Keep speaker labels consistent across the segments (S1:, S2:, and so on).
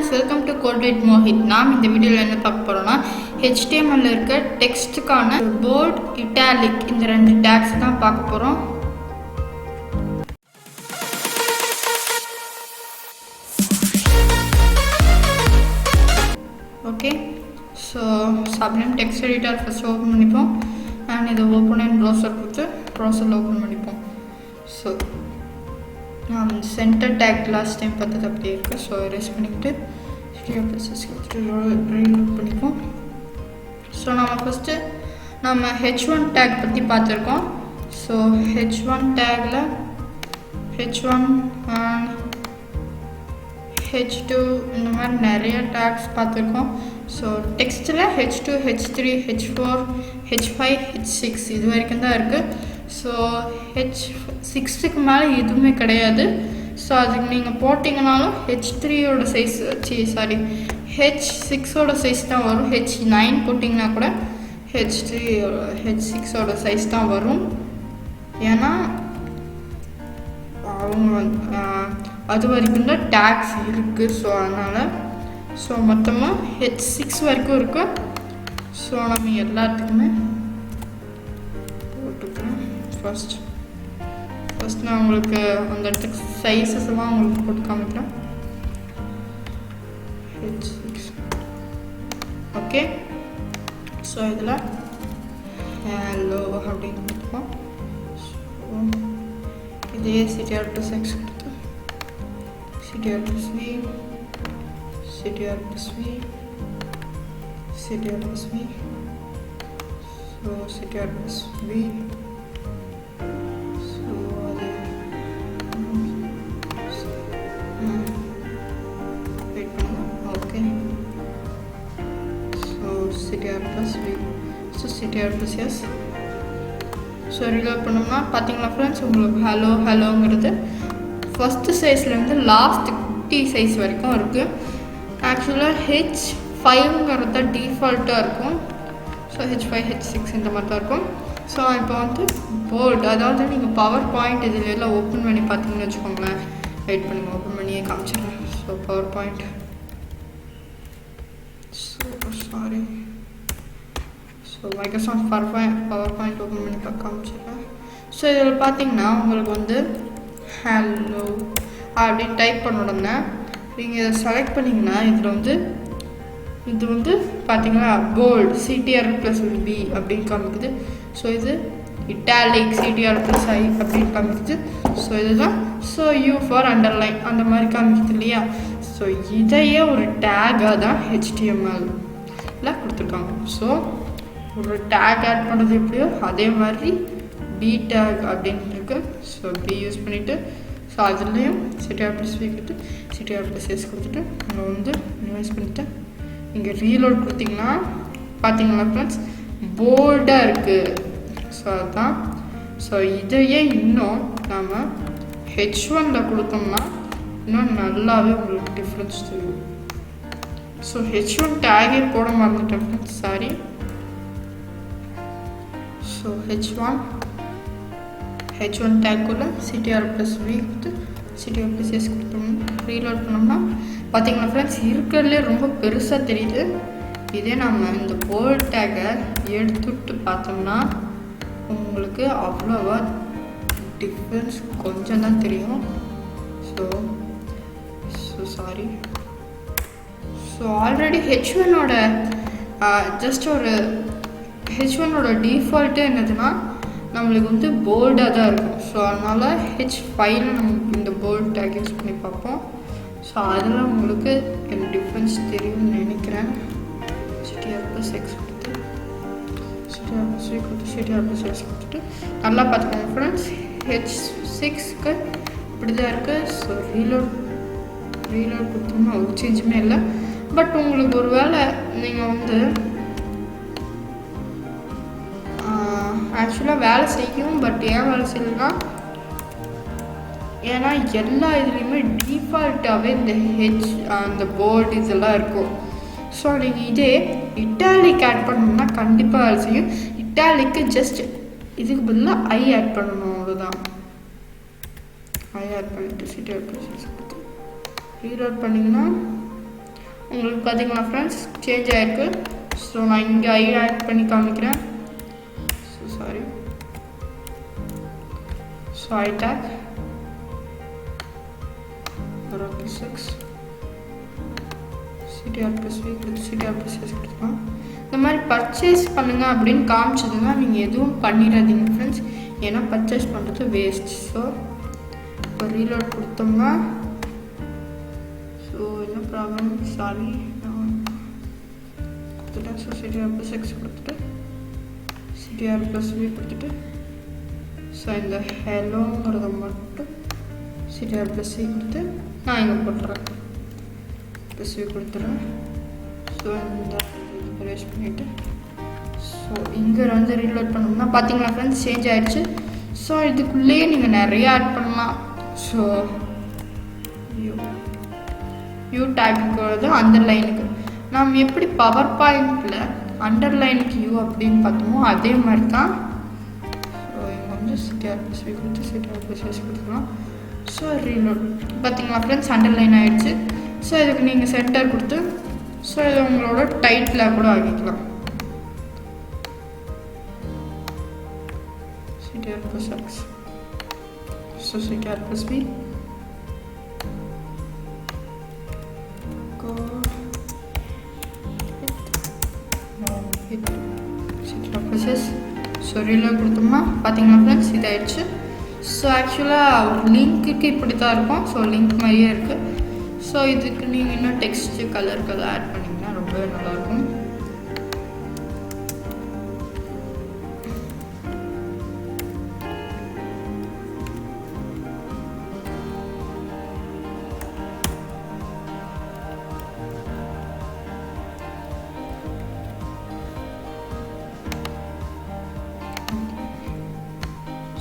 S1: friends, welcome to Code with Mohit. நாம் இந்த வீடியோவில் என்ன பார்க்க போறோம்னா HTML இருக்க டெக்ஸ்ட்டுக்கான போல்ட் இட்டாலிக் இந்த ரெண்டு டேக்ஸ் தான் பார்க்க போறோம். Okay, so sublime text editor first open பண்ணிப்போம். அண்ட் இதை ஓப்பன் அண்ட் ப்ரௌசர் கொடுத்து ப்ரௌசரில் ஓப்பன் பண்ணிப்போம். ஸோ நான் சென்டர் டேக் லாஸ்ட் டைம் பார்த்தது அப்படியே இருக்குது. ஸோ எரேஸ் பண்ணிக்கிட்டு ரீலோட் பண்ணிப்போம். ஸோ நம்ம ஃபஸ்ட்டு நம்ம H1 டேக் பற்றி பார்த்துருக்கோம். So H1 tackle H1 and H2 இந்த மாதிரி நிறைய டேக்ஸ் பார்த்துருக்கோம். So டெக்ஸ்ட்டில் H2, H3, H4, H5, H6 இது வரைக்கும் தான் இருக்குது. ஸோ H6க்கு மேலே எதுவுமே கிடையாது. ஸோ அதுக்கு நீங்கள் போட்டிங்கனாலும் H3யோட சைஸ் H6ஓட சைஸ் தான் வரும். H9 போட்டிங்கன்னா கூட H6ஓட சைஸ் தான் வரும். ஏன்னா அவங்க அது வரைக்கும் தான் டேக்ஸ் இருக்குது. ஸோ அதனால் ஸோ மொத்தமாக H6 வரைக்கும் இருக்குது. ஸோ நம்ம எல்லாத்துக்குமே போட்டுக்கிறோம். ஃபஸ்ட் நான் உங்களுக்கு அந்த இடத்துக்கு சைஸஸ் எல்லாம் உங்களுக்கு போட்டு காமிக்கிறேன். H6 okay. ஸோ இதில் ஹலோ அப்படின்னு கொடுத்துப்போம். ஸோ இதே CTR plus X கொடுத்து CTR plus V, CTR plus V, CTR plus V, so CTR plus V. CTR plus V, so CTR plus S. So reload பண்ணோம்னா பார்த்தீங்களா ஃப்ரெண்ட்ஸ், உங்களுக்கு ஹலோங்கிறது first சைஸ்லேருந்து last குட்டி size வரைக்கும் இருக்குது. ஆக்சுவலாக H5ங்கிறது தான் டிஃபால்ட்டாக இருக்கும். ஸோ H5, H6 இந்த மாதிரி தான் இருக்கும். ஸோ இப்போ வந்து போல்ட், அதாவது நீங்கள் பவர் பாயிண்ட் இதில் எல்லாம் ஓப்பன் பண்ணி பார்த்தீங்கன்னு வச்சுக்கோங்களேன். வெயிட் பண்ணி ஓப்பன் பண்ணியே காமிச்சிடுறேன். So power point, sorry, so Microsoft power point open பண்ணி காமிச்சிடுறேன். ஸோ இதில் பார்த்தீங்கன்னா உங்களுக்கு வந்து ஹலோ அப்படின்னு டைப் பண்ண உடனே நீங்கள் இதை செலக்ட் பண்ணிங்கன்னா இது வந்து பார்த்தீங்கன்னா போல்ட் CTR plus B அப்படின்னு காமிக்குது. ஸோ இது இட்டாலிக் CTR plus I அப்படின்னு காமிக்குது. ஸோ இதுதான் ஸோ U ஃபார் அண்டர்லைன் அந்த மாதிரி காமிக்குது இல்லையா. ஸோ இதையே ஒரு டேக்காக தான் HTML கொடுத்துருக்காங்க. ஸோ ஒரு டேக் ஆட் பண்ணுறது எப்படியோ அதே மாதிரி B டேக் அப்படின்னு இருக்கு. ஸோ B யூஸ் பண்ணிவிட்டு ஸோ அதுலேயும் CTR plus V கொடுத்து CTR plus S கொடுத்துட்டு நம்ம வந்து யூஸ் பண்ணிவிட்டு இங்கே ரீலோட் கொடுத்திங்கன்னா பார்த்தீங்களா ஃப்ரெண்ட்ஸ் போல்டாக இருக்குது. ஸோ அதுதான். ஸோ இதையே இன்னும் நம்ம H1ல கொடுத்தோம்னா இன்னும் நல்லாவே உங்களுக்கு டிஃப்ரென்ஸ் தெரியும். ஸோ H1 டேகே போட மறந்துட்டேன் friends, sorry. So H1 டேக்குள்ளே CTR plus V கொடுத்து CTR plus S கொடுத்தோம்னா ரீலோட் பண்ணோம்னா பார்த்தீங்களா ஃப்ரெண்ட்ஸ் இருக்கிறதுலே ரொம்ப பெருசாக தெரியுது. இதே நம்ம இந்த போல்ட் டேக்கை எடுத்துட்டு பார்த்தோம்னா உங்களுக்கு அவ்வளோவா டிஃப்ரென்ஸ் கொஞ்சம் தான் தெரியும். So sorry. ஸோ ஆல்ரெடி H1ஓட ஜஸ்ட் ஒரு H1ஓட டிஃபால்ட்டு என்னதுன்னா நம்மளுக்கு வந்து போல்டாக தான் இருக்கும். ஸோ அதனால் H5ல நமக்கு இந்த போல்ட் டேக் யூஸ் பண்ணி பார்ப்போம். ஸோ அதில் உங்களுக்கு எனக்கு டிஃப்ரென்ஸ் தெரியும்னு நினைக்கிறேன். CTR plus X கொடுத்து CTR plus V கொடுத்து CTR plus S கொடுத்துட்டு நல்லா பார்த்துக்கோங்க ஃப்ரெண்ட்ஸ். H6க்கு இப்படி தான் இருக்குது. ஸோ ரீலோட் கொடுத்தோம்னா ஒரு சேஞ்சுமே இல்லை. பட் உங்களுக்கு ஒரு வேளை நீங்கள் வந்து ஆக்சுவலாக வேலை செய்யும். பட் ஏன் வேலை செய்யலைன்னா ஏன்னா எல்லா இதுலேயுமே டிஃபால்ட்டாகவே அந்த போல்ட் இதெல்லாம் இருக்கும். ஸோ நீங்கள் இதே இட்டாலிக் ஆட் பண்ணணும்னா கண்டிப்பாக வேலை செய்யும். இட்டாலிக்கு ஜஸ்ட் இதுக்கு பதிலாக ஐ ஆட் பண்ணணும், அவ்வளோதான். ஐ ஆட் பண்ணிவிட்டு CTR plus S கொடுத்து ரீலோட் பண்ணிங்கன்னா உங்களுக்கு பார்த்தீங்கன்னா ஃப்ரெண்ட்ஸ் சேஞ்ச் ஆகிருக்கு. ஸோ நான் இங்கே ஐ ஆட் பண்ணி காமிக்கிறேன். So sorry, so I take ₹6 CTR+V CTR+S கொடுத்துக்கலாம். இந்த மாதிரி பர்ச்சேஸ் பண்ணுங்கள் அப்படின்னு காமிச்சதுன்னா நீங்கள் எதுவும் பண்ணிடாதீங்க ஃப்ரெண்ட்ஸ், ஏன்னா பர்ச்சேஸ் பண்ணுறது வேஸ்ட். ஸோ இப்போ ரீலோட் கொடுத்தோம்னா ஸோ என்ன ப்ராப்ளம், சாரி கொடுத்துட்டேன். ஸோ CTR+X கொடுத்துட்டு CTR+V கொடுத்துட்டு ஸோ இந்த ஹெலோங்கிறத மட்டும் CTR+C கொடுத்து நான் இங்கே போட்டுறேன், +V கொடுத்துறேன். ஸோ இந்த ப்ரெஸ் பண்ணிவிட்டு ஸோ இங்கே வந்து ரீலோட் பண்ணோம்னா பார்த்தீங்களா ஃப்ரெண்ட்ஸ் சேஞ்ச் ஆகிடுச்சு. ஸோ இதுக்குள்ளேயே நீங்கள் நிறைய ஆட் பண்ணலாம். ஸோ யூ டேக்குங்கிறது அண்டர்லைனுக்கு நம்ம எப்படி பவர் பாயிண்டில் அண்டர்லைனுக்கு யூ அப்படின்னு பார்த்தோமோ அதே மாதிரி தான். ஸோ இங்கே வந்து CTR+V கொடுத்து CTR+S கொடுத்துக்கலாம். ஸோ ரீலோட் பார்த்தீங்களா ஃப்ரெண்ட்ஸ் அண்டர்லைன் ஆகிடுச்சு. ஸோ இதுக்கு நீங்கள் சென்டர் கொடுத்து ஸோ இது உங்களோட டைட்டில் கூட ஆகிக்கலாம். CTR+X so CTR+V CTR+S so reload கொடுத்தோம்னா பார்த்தீங்கன்னா ஃப்ரெண்ட்ஸ் இதாகிடுச்சு. ஸோ ஆக்சுவலாக லிங்க்குக்கு இப்படி தான் இருக்கும். ஸோ லிங்க் மாதிரியே இருக்குது. ஸோ இதுக்கு நீங்கள் இன்னும் டெக்ஸ்ட்டு கலருக்கு அதை ஆட் பண்ணிங்கன்னா ரொம்பவே நல்லாயிருக்கும்.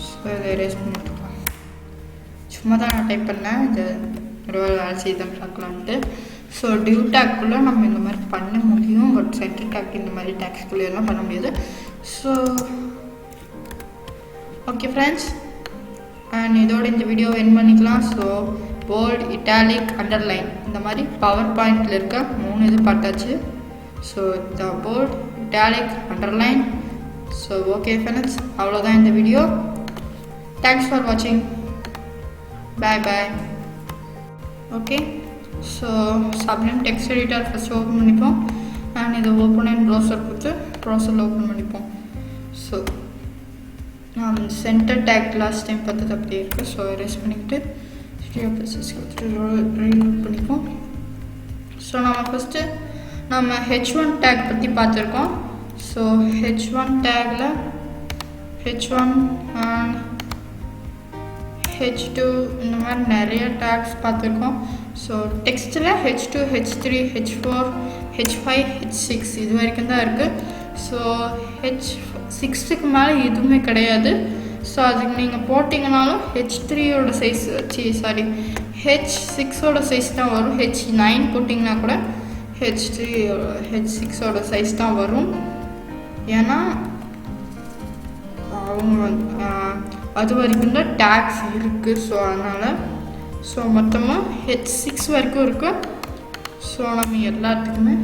S1: ஸோ இதை எரேஸ் பண்ணிட்டுருக்கலாம். சும்மா தான் நான் டைப் பண்ணேன், இந்த வேலை செய்தான் பார்க்கலான்ட்டு. ஸோ டியூ டேக்குள்ளே நம்ம இந்த மாதிரி பண்ண முடியும், பட் சென்டர் டேக் இந்த மாதிரி டேக்ஸ்குள்ளே எல்லாம் பண்ண முடியாது. ஸோ ஓகே ஃப்ரெண்ட்ஸ், அண்ட் இதோட இந்த வீடியோ என் பண்ணிக்கலாம். ஸோ போல்ட், இட்டாலிக், அண்டர்லைன் இந்த மாதிரி பவர் பாயிண்டில் இருக்க 3 இது பார்த்தாச்சு. So the bold, italic, underline. So okay friends, அவ்வளோதான் இந்த வீடியோ. தேங்க்ஸ் ஃபார் வாட்சிங். Bye bye. Okay, so sublime text editor first open பண்ணிப்போம். அண்ட் இதை ஓப்பன் அண்ட் ப்ரௌசர் கொடுத்து ப்ரௌசரில் ஓப்பன் பண்ணிப்போம். ஸோ நான் சென்டர் டேக் லாஸ்ட் டைம் பார்த்தது அப்படியே இருக்குது. ஸோ எரேஸ் பண்ணிக்கிட்டு CTR+S கொடுத்துட்டு ரீலோட் பண்ணிப்போம். ஸோ நம்ம ஃபஸ்ட்டு நம்ம H1 டேக் பற்றி பார்த்துருக்கோம். So H1 tackle H1 and H2 இந்த மாதிரி நிறைய டேக்ஸ் பார்த்துருக்கோம். So டெக்ஸ்ட்டில் H2, H3, H4, H5, H6 இது வரைக்கும் தான் இருக்குது. ஸோ H6க்கு மேலே எதுவுமே கிடையாது. ஸோ அதுக்கு நீங்கள் போட்டிங்கனாலும் H3யோட சைஸ் H6ஓட சைஸ் தான் வரும். H9 போட்டிங்கன்னா கூட H6ஓட சைஸ் தான் வரும். ஏன்னா அவங்க அது வரைக்கும் தான் டேக்ஸ் இருக்குது. ஸோ அதனால் ஸோ மொத்தமாக H6 வரைக்கும் இருக்குது. ஸோ நம்ம எல்லாத்துக்குமே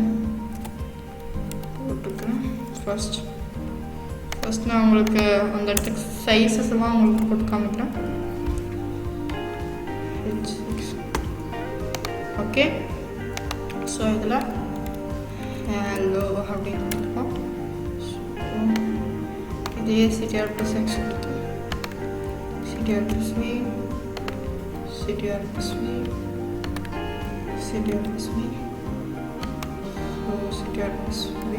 S1: போட்டுக்கிறேன். ஃபஸ்ட் நான் உங்களுக்கு அந்த இடத்துக்கு சைஸஸ் எல்லாம் உங்களுக்கு போட்டு காமிக்கிறேன். H6 okay. ஸோ இதில் ஹலோ அப்படின்னு இருக்கும். இதே CTR+X கொடுத்து CTR+V CTR+V CTR+V so CTR+V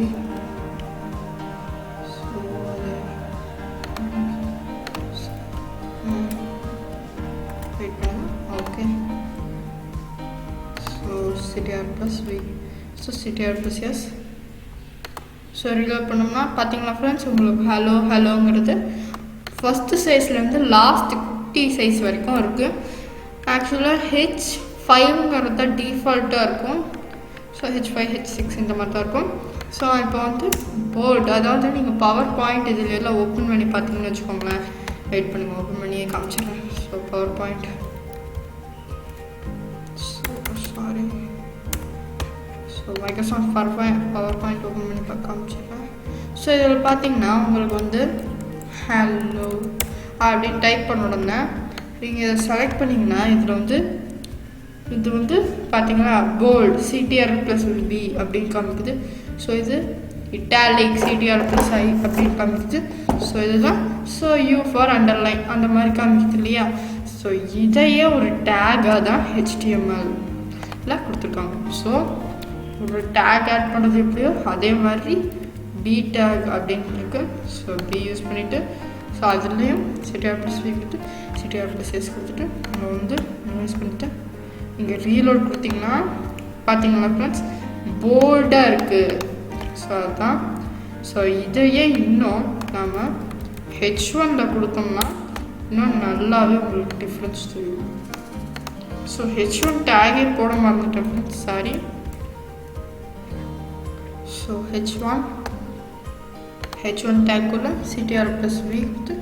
S1: so அது வெயிட் பண்ணுங்க. Okay, so CTR+V so CTR+S so reload பண்ணோம்னா பார்த்தீங்களா ஃப்ரெண்ட்ஸ், உங்களுக்கு ஹலோங்கிறது ஃபஸ்ட்டு சைஸ்லேருந்து லாஸ்ட் குட்டி சைஸ் வரைக்கும் இருக்குது. ஆக்சுவலாக H5ங்கிறது தான் டிஃபால்ட்டாக இருக்கும். ஸோ H5, H6 இந்த மாதிரி தான் இருக்கும். ஸோ இப்போ வந்து போல்ட், அதாவது நீங்கள் பவர் பாயிண்ட் இதில் எல்லாம் ஓப்பன் பண்ணி பார்த்தீங்கன்னு வச்சுக்கோங்களேன். வெயிட் பண்ணுங்கள், ஓப்பன் பண்ணியே காமிச்சிடுறேன். So power point, so sorry, so Microsoft power point open பண்ணி காமிச்சிடுறேன். ஸோ இதில் பார்த்தீங்கன்னா உங்களுக்கு வந்து ஹலோ அப்படின்னு டைப் பண்ண உடனே நீங்கள் இதை செலக்ட் பண்ணிங்கன்னா இதில் வந்து இது வந்து பார்த்தீங்கன்னா போல்ட் CTR+B அப்படின்னு காமிக்குது. ஸோ இது இட்டாலிக் CTR+I அப்படின்னு காமிக்குது. ஸோ இதுதான் ஸோ U ஃபார் அண்டர்லைன் அந்த மாதிரி காமிக்குது இல்லையா. ஸோ இதையே ஒரு டேகாக தான் HTML கொடுத்துருக்காங்க. ஸோ ஒரு டேக் ஆட் பண்ணுறது எப்படியோ அதே மாதிரி B டேக் அப்படின்னு இருக்கு. ஸோ B யூஸ் பண்ணிவிட்டு ஸோ அதுலேயும் CTR+V கொடுத்து CTR+S கொடுத்துட்டு நம்ம வந்து யூஸ் பண்ணிவிட்டு இங்கே ரீலோட் கொடுத்திங்கன்னா பார்த்தீங்களா ஃப்ரெண்ட்ஸ் போல்டாக இருக்குது. ஸோ அதுதான். ஸோ இதையே இன்னும் நம்ம H1 கொடுத்தோம்னா இன்னும் நல்லாவே உங்களுக்கு டிஃப்ரென்ஸ் தெரியும். ஸோ H1 டேகே போட மறந்துட்டேன் friends, sorry. So H1 டேக்குள்ளே CTR+V கொடுத்து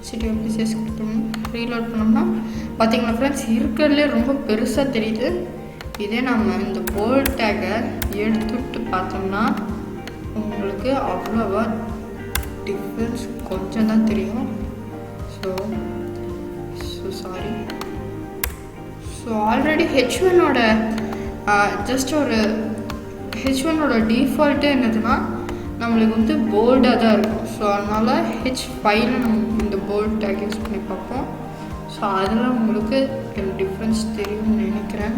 S1: CTR+S கொடுத்தோம்னா ரீலோட் பண்ணோம்னா பார்த்தீங்களா ஃப்ரெண்ட்ஸ் இருக்கிறதுலே ரொம்ப பெருசாக தெரியுது. இதே நம்ம இந்த போல்ட் டேக்கை எடுத்துவிட்டு பார்த்தோம்னா உங்களுக்கு அவ்வளோவா டிஃப்ரென்ஸ் கொஞ்சம் தான் தெரியும். So sorry. ஸோ ஆல்ரெடி H1ஓட ஜஸ்ட் ஒரு H1ஓட டிஃபால்ட்டே என்னதுன்னா நம்மளுக்கு வந்து போல்டாக தான் இருக்கும். ஸோ அதனால் H5ல நம்ம இந்த போல்ட் டேக் யூஸ் பண்ணி பார்ப்போம். ஸோ அதில் உங்களுக்கு டிஃப்ரென்ஸ் தெரியும்னு நினைக்கிறேன்.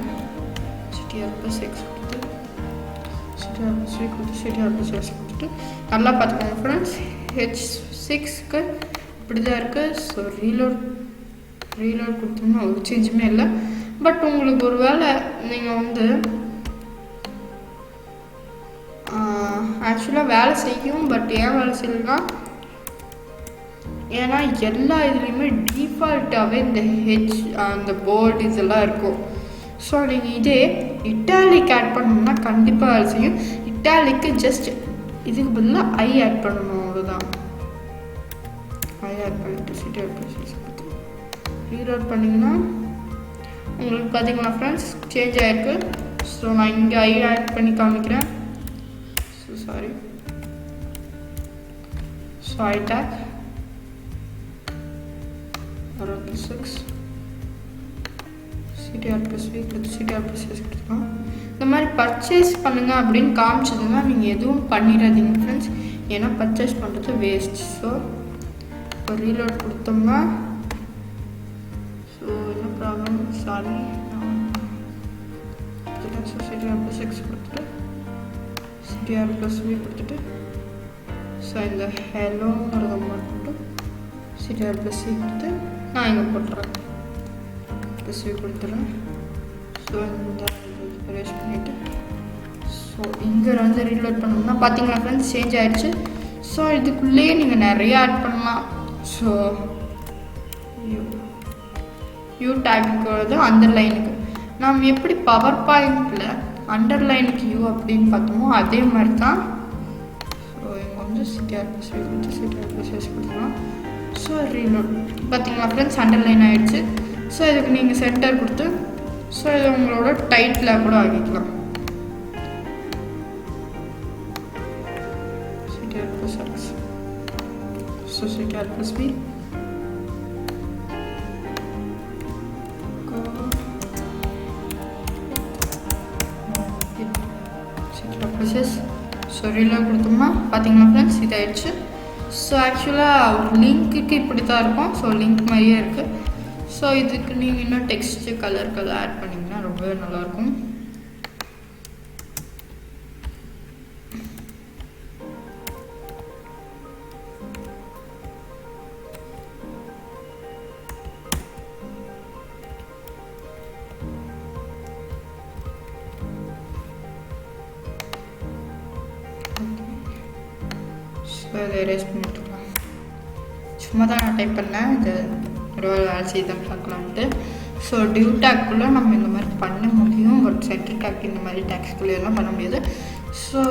S1: CTR+X கொடுத்து CTR+V கொடுத்து CTR+S கொடுத்துட்டு நல்லா பார்த்துக்கோங்க ஃப்ரெண்ட்ஸ். H6க்கு இப்படி தான் இருக்குது. ஸோ ரீலோட் கொடுத்தோம்னா ஒரு சேஞ்சுமே இல்லை. பட் உங்களுக்கு ஒரு வேளை நீங்கள் வந்து ஆக்சுவலாக வேலை செய்யும். பட் ஏன் வேலை செய்யலைன்னா ஏன்னா எல்லா இதுலேயுமே டிஃபால்ட்டாகவே இந்த அந்த போல்ட் இதெல்லாம் இருக்கும். ஸோ நீங்கள் இதே இட்டாலிக் ஆட் பண்ணணும்னா கண்டிப்பாக வேலை செய்யும். இட்டாலிக்கு ஜஸ்ட் இதுக்கு பதிலாக ஐ ஆட் பண்ணணும், அவ்வளோதான். ஐ ஆட் பண்ணிட்டு CTR+S ரீலோட் பண்ணிங்கன்னா உங்களுக்கு பார்த்தீங்கன்னா ஃப்ரெண்ட்ஸ் சேஞ்ச் ஆகிருக்கு. ஸோ நான் இங்கே ஐ ஆட் பண்ணி காமிக்கிறேன். So sorry. So I take R+6 CTR+V CTR+S கொடுத்துக்கலாம். இந்த மாதிரி பர்ச்சேஸ் பண்ணுங்கள் அப்படின்னு காமிச்சதுன்னா நீங்கள் எதுவும் பண்ணிடாதீங்க ஃப்ரெண்ட்ஸ், ஏன்னா பர்ச்சேஸ் பண்ணுறது வேஸ்ட். ஸோ இப்போ ரீலோட் கொடுத்தோம்னா ஸோ என்ன ப்ராப்ளம், சாரி. CTR+X கொடுத்துட்டு CTR+V கொடுத்துட்டு ஸோ இந்த ஹெலோங்கிறத மட்டும் CTR+C கொடுத்து நான் இங்கே போட்டுறேன். +V கொடுத்துட்றேன். ஸோ இந்த ரேஸ் பண்ணிவிட்டு ஸோ இங்கே வந்து ரீலோட் பண்ணோம்னா பார்த்தீங்களா ஃப்ரெண்ட்ஸ் சேஞ்ச் ஆகிடுச்சு. ஸோ இதுக்குள்ளேயே நீங்கள் நிறைய ஆட் பண்ணலாம். ஸோ யூ டேக்கு வருது அண்டர்லைனுக்கு. நாம் எப்படி பவர் பாயிண்டில் அண்டர்லைனுக்கு யூ அப்படின்னு பார்த்தோமோ அதே மாதிரி தான். ஸோ இங்கே வந்து CTR+V கொடுத்து CTR+S கொடுத்துக்கலாம். ஸோ ரீலோட் பார்த்தீங்களா ஃப்ரெண்ட்ஸ் அண்டர்லைன் ஆகிடுச்சு. ஸோ இதுக்கு நீங்கள் சென்டர் கொடுத்து ஸோ இது உங்களோட டைட்டில் கூட ஆகிக்கலாம். CTR+X so CTR+V CTR+S so reload கொடுத்தோம்னா பார்த்தீங்களா ஃப்ரெண்ட்ஸ் இதாகிடுச்சு. ஸோ ஆக்சுவலாக லிங்க்குக்கு இப்படி தான் இருக்கும். ஸோ லிங்க் மாதிரியே இருக்குது. ஸோ இதுக்கு நீங்கள் இன்னும் டெக்ஸ்ட்டு கலர் ஆட் பண்ணிங்கன்னா ரொம்பவே நல்லாயிருக்கும். ஸோ இதை எரேஸ் பண்ணிட்டுருக்கலாம். சும்மா தான் நான் டைப் பண்ணேன், இது ஒரு வேலை செய்தான் பார்க்கலான்ட்டு. ஸோ டியூ டேக்குள்ளே நம்ம இந்த மாதிரி பண்ண முடியும். பட் சென்டர் டேக் இந்த மாதிரி டேக்ஸ்குள்ளேயெல்லாம் பண்ண முடியாது. ஸோ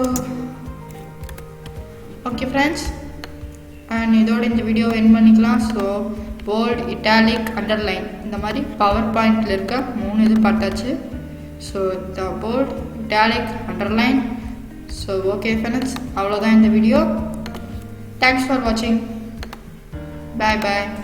S1: ஓகே ஃப்ரெண்ட்ஸ், அண்ட் இதோட இந்த வீடியோ என் பண்ணிக்கலாம். ஸோ போல்ட், இட்டாலிக், அண்டர்லைன் இந்த மாதிரி பவர் பாயிண்டில் இருக்க 3 இது பார்த்தாச்சு. So the bold, italic, underline. So okay friends, அவ்வளோதான் இந்த வீடியோ. Thanks for watching. Bye bye.